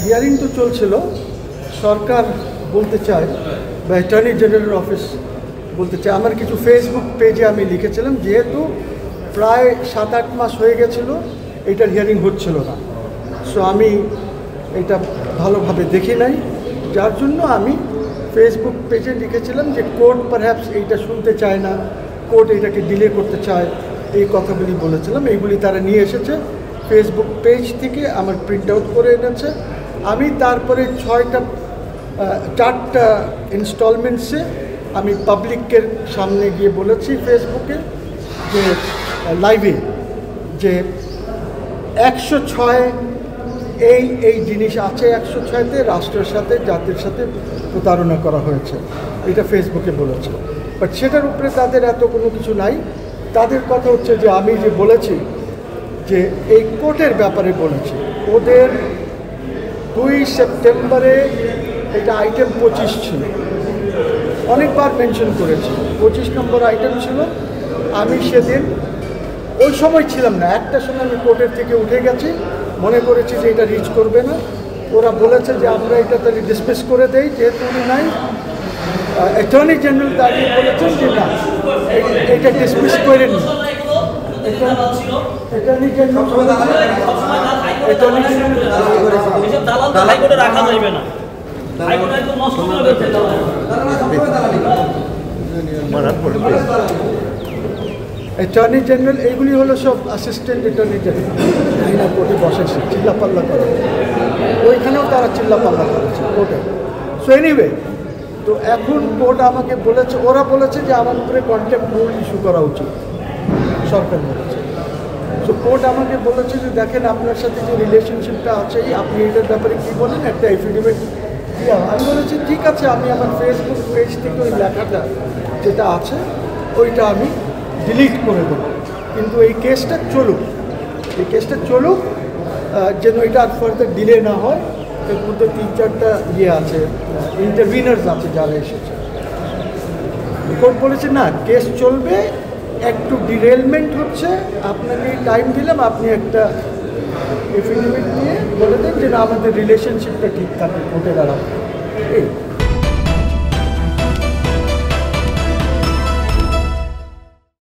Hearing তো চলছিল, সরকার বলতে চায় বা অ্যাটর্নি জেনারেল অফিস বলতে চায়, আমার কিছু ফেসবুক পেজে আমি লিখেছিলাম যেহেতু প্রায় 7-8 মাস হয়ে গেছিলো এটার হিয়ারিং হচ্ছিল না, সো আমি এটা ভালোভাবে দেখি নাই, যার জন্য আমি ফেসবুক পেজে লিখেছিলাম যে কোর্ট পারহ্যাপস এইটা শুনতে চায় না, কোর্ট এটাকে ডিলে করতে চায়, এই কথাগুলি বলেছিলাম। এইগুলি তারা নিয়ে এসেছে ফেসবুক পেজ থেকে, আমার প্রিন্ট আউট করে এনেছে। আমি তারপরে 4টা ইনস্টলমেন্টসে আমি পাবলিকের সামনে গিয়ে বলেছি ফেসবুকে যে লাইভে যে 106 এই জিনিস আছে, 106তে রাষ্ট্রের সাথে জাতির সাথে প্রতারণা করা হয়েছে, এটা ফেসবুকে বলেছে। বাট সেটার উপরে তাদের এত কোনো কিছু নাই। তাদের কথা হচ্ছে যে আমি যে বলেছি যে এই কোর্টের ব্যাপারে বলেছি, ওদের 2 সেপ্টেম্বরে এটা আইটেম 25 ছিল, অনেকবার মেনশন করেছি, 25 নম্বর আইটেম ছিল। আমি সেদিন ওই সময় ছিলাম না, একটা সময় আমি কোর্টের থেকে উঠে গেছি, মনে করেছি যে এটা রিচ করবে না। ওরা বলেছে যে আমরা এটা তাহলে ডিসমিস করে দেই, যেহেতু উনি নাই। অ্যাটর্নি জেনারেল দাঁড়িয়ে বলেছেন যে না, এটা ডিসমিস করে নি। অ্যাটর্নি জেনারেল এইগুলি হলো সব অ্যাসিস্ট্যান্ট অ্যাটর্নি জেনারেল, আইনা কোর্টে বসেছে, চিল্লাপাল্লা করে, ওইখানেও তারা চিল্লাপাল্লা করেছে কোর্টে। সো এনিওয়ে, তো এখন কোর্ট আমাকে বলেছে, ওরা বলেছে যে আমার উপরে কন্টেম্প্ট রুল ইস্যু করা উচিত, সরকার বলেছে। সো কোর্ট আমাকে বলেছে যে দেখেন আপনার সাথে যে রিলেশনশিপটা আছে আপনি এটার ব্যাপারে কী বলেন, একটা এফিডেভিট দিয়ে। আমি বলেছি ঠিক আছে, আমি আমার ফেসবুক পেজ থেকে ওই লেখাটা যেটা আছে ওইটা আমি ডিলিট করে দেবো, কিন্তু এই কেসটা চলুক, যেন এটা আর ফার্দার ডিলে না হয়। এর মধ্যে 3-4টা আছে, ইন্টারভিনার্স আছে যারা এসেছে। কোর্ট বলেছে না, কেস চলবে, একটু ডিরেলমেন্ট হচ্ছে, আপনাকে টাইম দিলাম, আপনি একটা এফিডেভিট নিয়ে বলে দেন যে না আমাদের রিলেশনশিপটা ঠিক থাকে কোর্টে দাঁড়াবে। এই